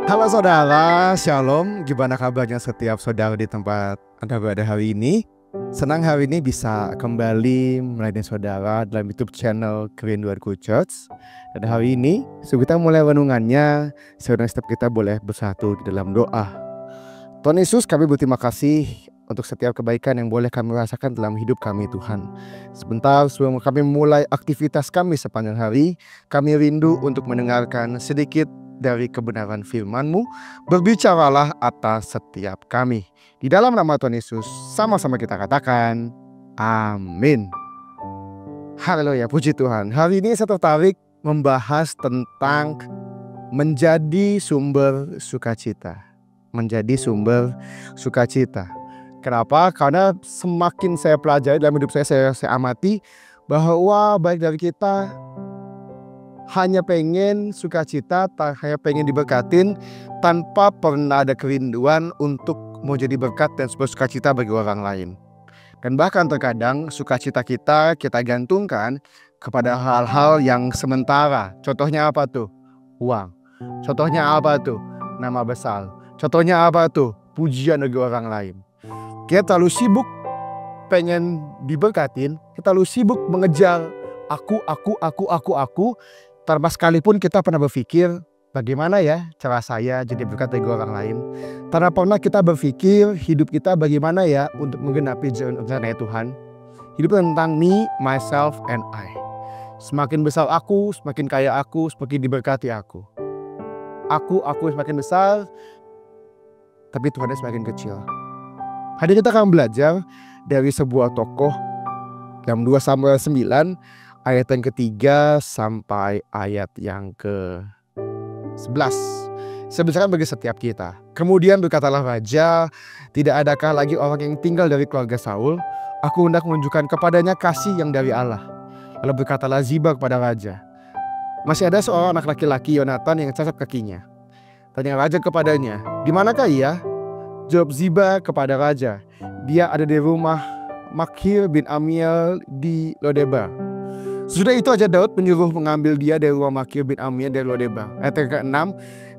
Halo saudara, shalom. Gimana kabarnya setiap saudara di tempat Anda berada hari ini? Senang hari ini bisa kembali melayani saudara dalam YouTube channel Kerinduanku Church. Dan hari ini, sebelum kita mulai renungannya, saudara setiap kita boleh bersatu di dalam doa. Tuhan Yesus, kami berterima kasih untuk setiap kebaikan yang boleh kami rasakan dalam hidup kami Tuhan. Sebentar sebelum kami mulai aktivitas kami sepanjang hari, kami rindu untuk mendengarkan sedikit dari kebenaran firman-Mu. Berbicaralah atas setiap kami. Di dalam nama Tuhan Yesus, sama-sama kita katakan, amin. Haleluya, puji Tuhan. Hari ini saya tertarik membahas tentang menjadi sumber sukacita. Menjadi sumber sukacita. Kenapa? Karena semakin saya pelajari dalam hidup saya amati bahwa baik dari kita hanya pengen sukacita, hanya pengen diberkatin tanpa pernah ada kerinduan untuk mau jadi berkat dan sebuah sukacita bagi orang lain. Dan bahkan terkadang sukacita kita gantungkan kepada hal-hal yang sementara. Contohnya apa tuh? Uang. Contohnya apa tuh? Nama besar. Contohnya apa tuh? Pujian bagi orang lain. Kita terlalu sibuk pengen diberkatin, kita terlalu sibuk mengejar aku. Tanpa sekalipun kita pernah berpikir bagaimana ya cara saya jadi berkat bagi orang lain. Tanpa pernah kita berpikir hidup kita bagaimana ya untuk menggenapi rencana Tuhan. Hidup tentang me, myself, and I. Semakin besar aku, semakin kaya aku, semakin diberkati aku. Aku semakin besar, tapi Tuhannya semakin kecil. Hari ini kita akan belajar dari sebuah tokoh dalam 2 Samuel 9 ayat yang ketiga sampai ayat yang ke-11. Saya bicarakan bagi setiap kita. Kemudian berkatalah raja, tidak adakah lagi orang yang tinggal dari keluarga Saul? Aku hendak menunjukkan kepadanya kasih yang dari Allah. Lalu berkatalah Ziba kepada raja, masih ada seorang anak laki-laki Yonatan yang cacat kakinya. Tanya raja kepadanya, di manakah ia? Jawab Ziba kepada raja, dia ada di rumah Makhir bin Amiel di Lodebar. Sudah itu aja Daud menyuruh mengambil dia dari rumah Makhir bin Amiel dari Lodebar. Ayat ke-6,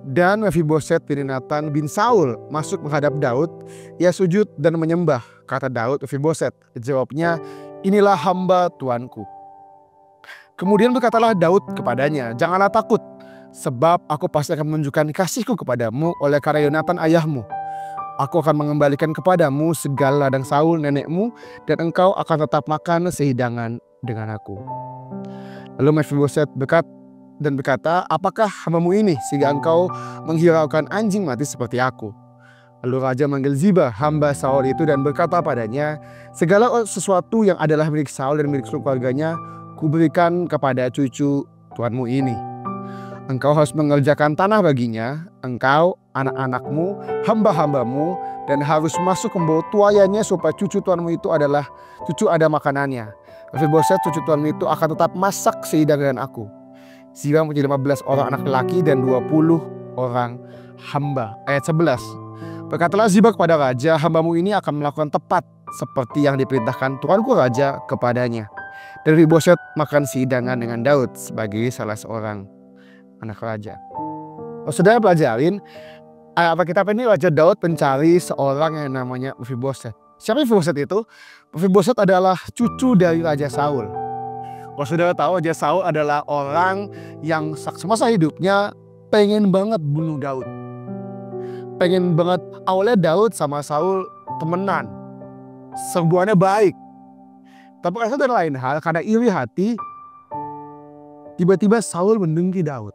dan Mephiboset bin Nathan bin Saul masuk menghadap Daud. Ia sujud dan menyembah. Kata Daud, Mephiboset. Jawabnya, inilah hamba tuanku. Kemudian berkatalah Daud kepadanya, janganlah takut, sebab aku pasti akan menunjukkan kasihku kepadamu oleh karena Yonatan ayahmu. Aku akan mengembalikan kepadamu segala ladang Saul nenekmu, dan engkau akan tetap makan sehidangan dengan aku. Lalu Mephiboset berkata, apakah hambamu ini sehingga engkau menghiraukan anjing mati seperti aku? Lalu raja manggil Ziba, hamba Saul itu, dan berkata padanya, segala sesuatu yang adalah milik Saul dan milik seluruh keluarganya, kuberikan kepada cucu tuanmu ini. Engkau harus mengerjakan tanah baginya, engkau, anak-anakmu, hamba-hambamu, dan harus masuk membawa tuayannya supaya cucu tuanmu itu adalah cucu ada makanannya. Mephiboset cucu tuanmu itu akan tetap masak sehidangan dengan aku. Ziba mempunyai 15 orang anak lelaki dan 20 orang hamba. Ayat 11. Berkatalah Ziba kepada raja, hambamu ini akan melakukan tepat seperti yang diperintahkan tuanku raja kepadanya. Dan Mephiboset makan sehidangan dengan Daud sebagai salah seorang anak raja. Saudara pelajarin Alkitab ini Raja Daud mencari seorang yang namanya Mephiboset. Siapa Mephiboset itu? Mephiboset adalah cucu dari Raja Saul. Kalau saudara tahu, Raja Saul adalah orang yang semasa hidupnya pengen banget bunuh Daud. Pengen banget, awalnya Daud sama Saul temenan, serbuannya baik. Tapi karena ada lain hal, karena iri hati, tiba-tiba Saul mendengki Daud.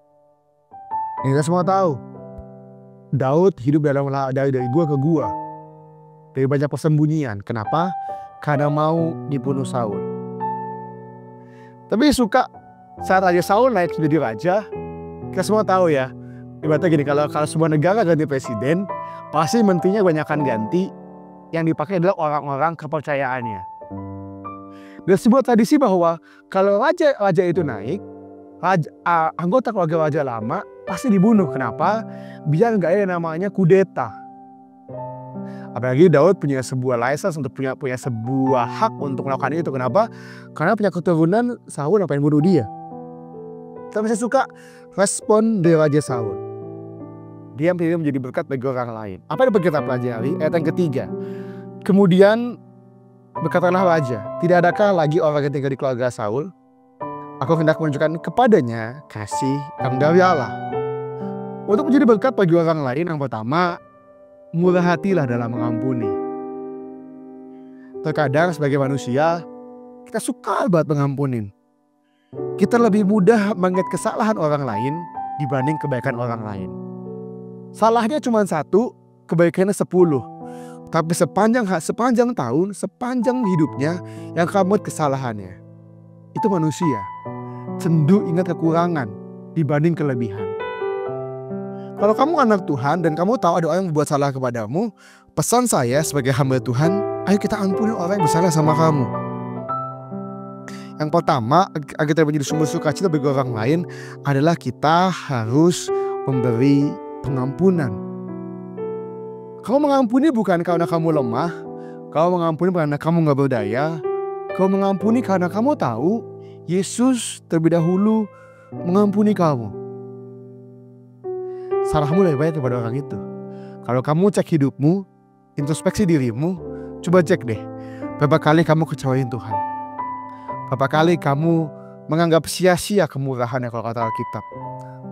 Kita semua tahu, Daud hidup dari gua ke gua, dari banyak persembunyian. Kenapa? Karena mau dibunuh Saul. Tapi suka saat Raja Saul naik menjadi raja, kita semua tahu ya, ibaratnya gini, kalau sebuah negara ganti presiden, pasti menterinya kebanyakan ganti, yang dipakai adalah orang-orang kepercayaannya. Dan sebuah tradisi bahwa kalau raja itu naik, anggota keluarga raja lama pasti dibunuh. Kenapa? Biar nggak ada namanya kudeta. Apalagi Daud punya sebuah license untuk punya sebuah hak untuk melakukan itu. Kenapa? Karena punya keturunan Saul yang pengen bunuh dia. Tapi saya suka respon dari Raja Saul. Dia pilih menjadi berkat bagi orang lain. Apa yang kita pelajari? Ayat yang ketiga. Kemudian berkatalah raja, tidak adakah lagi orang yang tinggal di keluarga Saul? Aku hendak menunjukkan kepadanya kasih yang dari Allah. Untuk menjadi berkat bagi orang lain, yang pertama, murah hatilah dalam mengampuni. Terkadang sebagai manusia, kita suka banget mengampunin. Kita lebih mudah mengingat kesalahan orang lain dibanding kebaikan orang lain. Salahnya cuma 1, kebaikannya 10. Tapi sepanjang tahun, sepanjang hidupnya yang kamu ingat kesalahannya. Itu manusia. Cenderung ingat kekurangan dibanding kelebihan. Kalau kamu anak Tuhan dan kamu tahu ada orang yang berbuat salah kepadamu, pesan saya sebagai hamba Tuhan, ayo kita ampuni orang yang bersalah sama kamu. Yang pertama, agar kita menjadi sumber sukacita bagi orang lain adalah kita harus memberi pengampunan. Kamu mengampuni bukan karena kamu lemah, kamu mengampuni karena kamu gak berdaya, kamu mengampuni karena kamu tahu Yesus terlebih dahulu mengampuni kamu. Salahmu lebih banyak daripada orang itu. Kalau kamu cek hidupmu, introspeksi dirimu, coba cek deh, berapa kali kamu kecewain Tuhan? Berapa kali kamu menganggap sia-sia kemurahannya kalau kata Alkitab?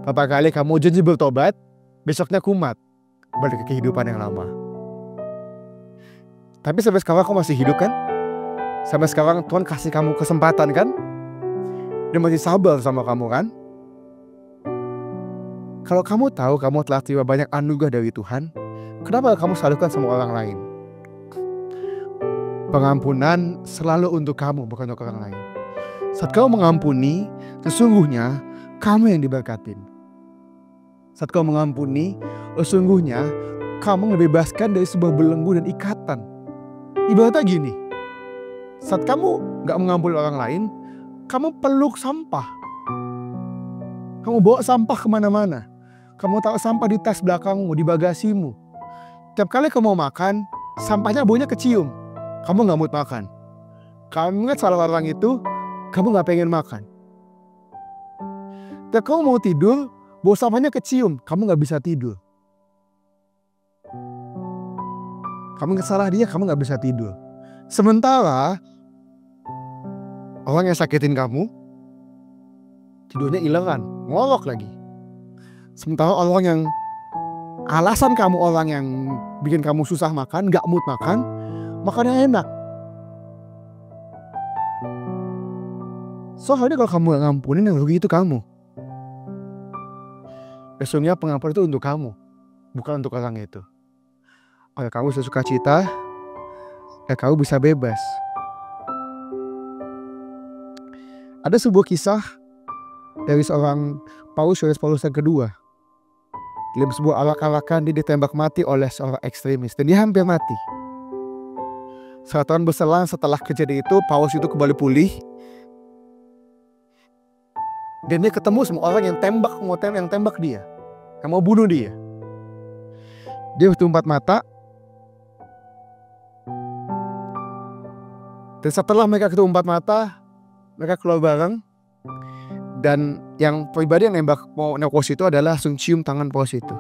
Berapa kali kamu janji bertobat, besoknya kumat, balik ke kehidupan yang lama. Tapi sampai sekarang kamu masih hidup kan? Sampai sekarang Tuhan kasih kamu kesempatan kan? Dia masih sabar sama kamu kan? Kalau kamu tahu kamu telah terima banyak anugerah dari Tuhan, kenapa kamu salahkan sama orang lain? Pengampunan selalu untuk kamu, bukan untuk orang lain. Saat kamu mengampuni, sesungguhnya kamu yang diberkatin. Saat kamu mengampuni, sesungguhnya kamu membebaskan dari sebuah belenggu dan ikatan. Ibaratnya gini, saat kamu gak mengampuni orang lain, kamu peluk sampah. Kamu bawa sampah kemana-mana. Kamu taruh sampah di tas belakangmu, di bagasimu. Tiap kali kamu mau makan, sampahnya baunya kecium. Kamu gak mood makan. Kamu ingat salah orang itu, kamu gak pengen makan. Tiap kamu mau tidur, bau sampahnya kecium, kamu gak bisa tidur. Kamu salah dia, kamu gak bisa tidur. Sementara orang yang sakitin kamu, tidurnya ileran, ngorok lagi. Sementara orang yang alasan kamu orang yang bikin kamu susah makan, gak mood makan, makannya enak. Soalnya kalau kamu gak ngampunin, yang rugi itu kamu. Sesungguhnya pengampunan itu untuk kamu, bukan untuk orang itu. Agar kamu bisa sukacita, agar kamu bisa bebas. Ada sebuah kisah dari seorang Paulus yang kedua. Dalam sebuah arak-arakan dia ditembak mati oleh seorang ekstremis dan dia hampir mati. 1 tahun berselang setelah kejadian itu, Paulus itu kembali pulih. Dan dia ketemu sama orang yang tembak dia, yang mau bunuh dia. Dia tutup 4 mata. Dan setelah mereka ketemu 4 mata, mereka keluar bareng. Dan yang pribadi yang nembak Paulus itu adalah langsung cium tangan Paulus itu.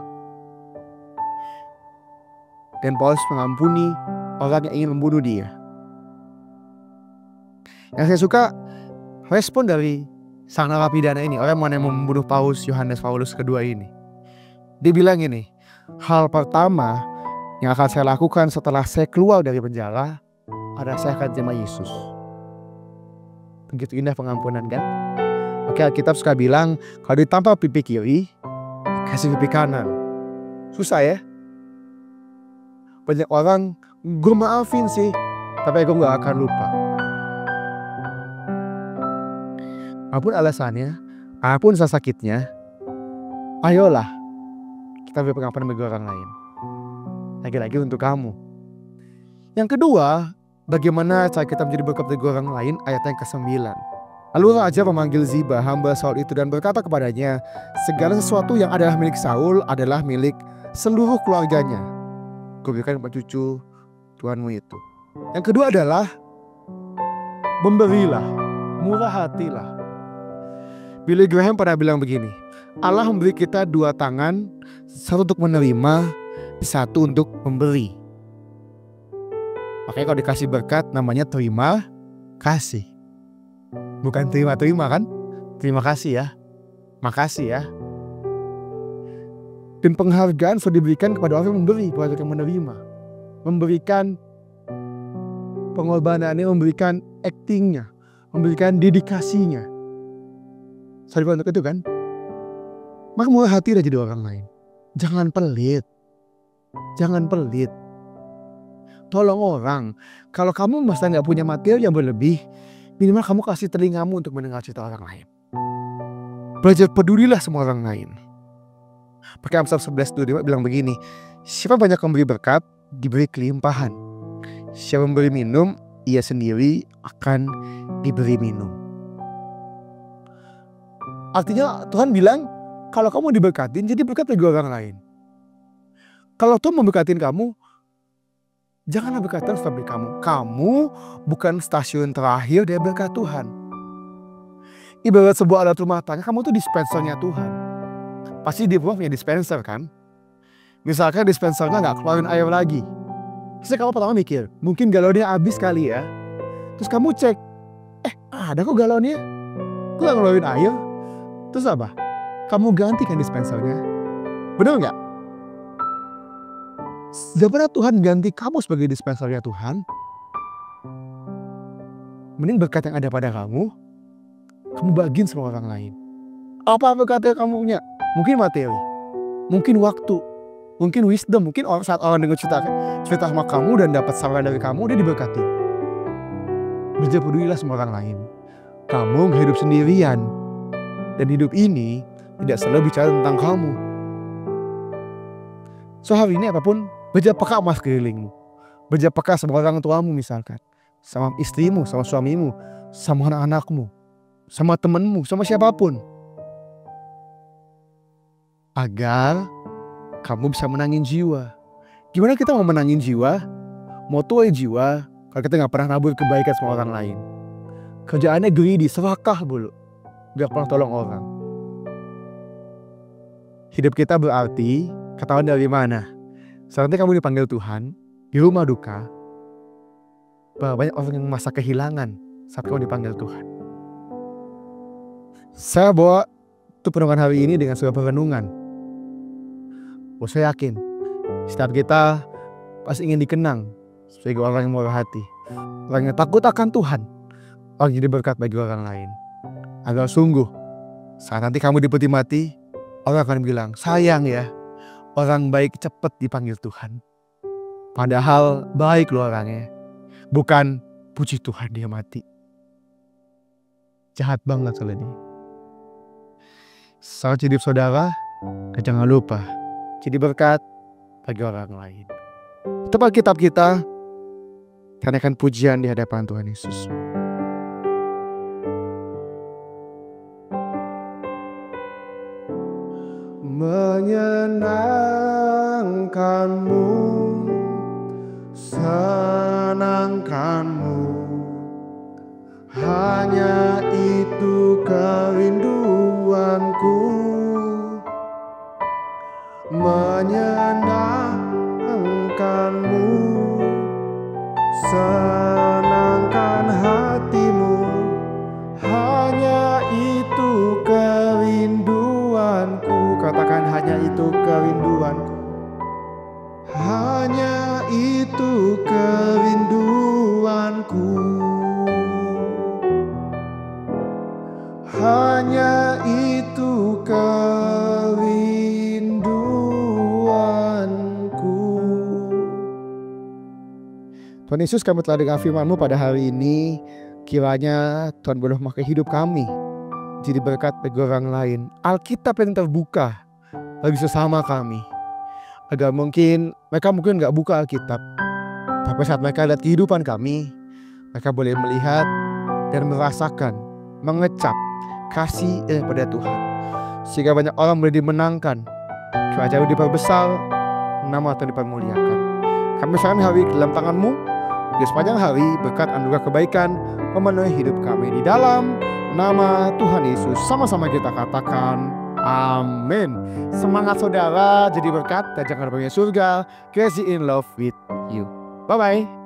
Dan Paulus mengampuni orang yang ingin membunuh dia. Yang saya suka respon dari sang narapidana ini, orang yang membunuh Yohanes Paulus kedua ini. Dia bilang ini, hal pertama yang akan saya lakukan setelah saya keluar dari penjara adalah saya akan terima Yesus. Begitu indah pengampunan kan? Oke, Alkitab suka bilang kalau ditampar pipi kiri, kasih pipi kanan. Susah ya? Banyak orang, gue maafin sih, tapi gue gak akan lupa. Apapun alasannya, apapun sakitnya, ayolah kita beri pengampunan bagi orang lain. Lagi-lagi untuk kamu. Yang kedua, bagaimana cara kita menjadi berkat bagi orang lain, ayat yang ke-9. Lalu raja memanggil Ziba, hamba Saul itu, dan berkata kepadanya, segala sesuatu yang adalah milik Saul adalah milik seluruh keluarganya. Kuberikan kepada cucu Tuhanmu itu. Yang kedua adalah memberilah, murah hatilah. Billy Graham pernah bilang begini, Allah memberi kita dua tangan, satu untuk menerima, satu untuk memberi. Makanya kalau dikasih berkat namanya terima kasih. Bukan terima-terima kan? Terima kasih ya. Makasih ya. Dan penghargaan sudah diberikan kepada orang yang memberi, kepada orang yang menerima. Memberikan pengorbanannya, memberikan actingnya, memberikan dedikasinya. Sadar untuk itu kan? Maka murah hati dan jadi orang lain. Jangan pelit. Jangan pelit. Tolong orang. Kalau kamu masa gak punya materi yang berlebih, minimal kamu kasih telingamu untuk mendengar cerita orang lain. Belajar pedulilah sama orang lain. Pakai Amsal 11:25 bilang begini, siapa banyak memberi berkat, diberi kelimpahan. Siapa memberi minum, ia sendiri akan diberi minum. Artinya Tuhan bilang, kalau kamu diberkatin, jadi berkat bagi orang lain. Kalau Tuhan memberkatin kamu, janganlah berkata seperti kamu. Kamu bukan stasiun terakhir dari berkat Tuhan. Ibarat sebuah alat rumah tangga, kamu tuh dispensernya Tuhan. Pasti di rumah punya dispenser kan? Misalkan dispensernya gak keluarin air lagi. Terus kamu pertama mikir, mungkin galonnya habis kali ya. Terus kamu cek, ada kok galonnya? Kok gak ngeluarin air? Terus apa? Kamu gantikan dispensernya. Bener gak? Daripada Tuhan ganti kamu sebagai dispensernya Tuhan, mending berkat yang ada pada kamu bagiin sama orang lain. Apa berkat yang kamu punya? Mungkin materi, mungkin waktu, mungkin wisdom, mungkin saat orang dengar cerita sama kamu dan dapat saran dari kamu, dia diberkati. Belajar pedulilah sama orang lain. Kamu gak hidup sendirian, dan hidup ini tidak selalu bicara tentang kamu. So hari ini apapun, belajar peka sama sekelilingmu. Belajar peka sama orang tuamu misalkan, sama istrimu, sama suamimu, sama anak-anakmu, sama temanmu, sama siapapun. Agar kamu bisa menangin jiwa. Gimana kita mau menangin jiwa? Mau tuai jiwa kalau kita gak pernah nabur kebaikan sama orang lain. Kerjaannya greedy, serakah mulu, gak pernah tolong orang. Hidup kita berarti ketahuan dari mana? Saat kamu dipanggil Tuhan di rumah duka, banyak orang yang masa kehilangan saat kamu dipanggil Tuhan. Saya bawa tuh perenungan hari ini dengan sebuah perenungan. Saya yakin setiap kita pasti ingin dikenang sebagai orang yang murah hati, orang yang takut akan Tuhan, orang yang jadi berkat bagi orang lain. Agar sungguh saat nanti kamu di peti mati, orang akan bilang, sayang ya, orang baik cepat dipanggil Tuhan. Padahal baik loh orangnya. Bukan puji Tuhan dia mati. Jahat banget soalnya dia. Saat hidup saudara, jangan lupa jadi berkat bagi orang lain. Tepat kitab kita, tanyakan pujian di hadapan Tuhan Yesus. Menyenangkanmu, senangkanmu, hanya itu kerinduanku. Menyenangkanmu, senangkan hatimu, hanya itu kerinduanku. Katakan hanya itu kerinduanku. Hanya itu kerinduanku. Hanya itu kerinduanku. Tuhan Yesus, kami telah dengar firman-Mu pada hari ini. Kiranya Tuhan boleh memakai hidup kami jadi berkat bagi orang lain. Alkitab yang terbuka bagi sesama kami. Agar mungkin mereka gak buka Alkitab, tapi saat mereka lihat kehidupan kami, mereka boleh melihat dan merasakan, mengecap kasih daripada Tuhan. Sehingga banyak orang boleh dimenangkan, kerajaan diperbesar, nama Tuhan dipermuliakan. Kami serahkan hari dalam tangan-Mu. Di sepanjang hari berkat anugerah kebaikan memenuhi hidup kami. Di dalam nama Tuhan Yesus. Sama-sama kita katakan amin. Semangat saudara jadi berkat dan jangan lupa surga. Crazy in love with you. Bye-bye.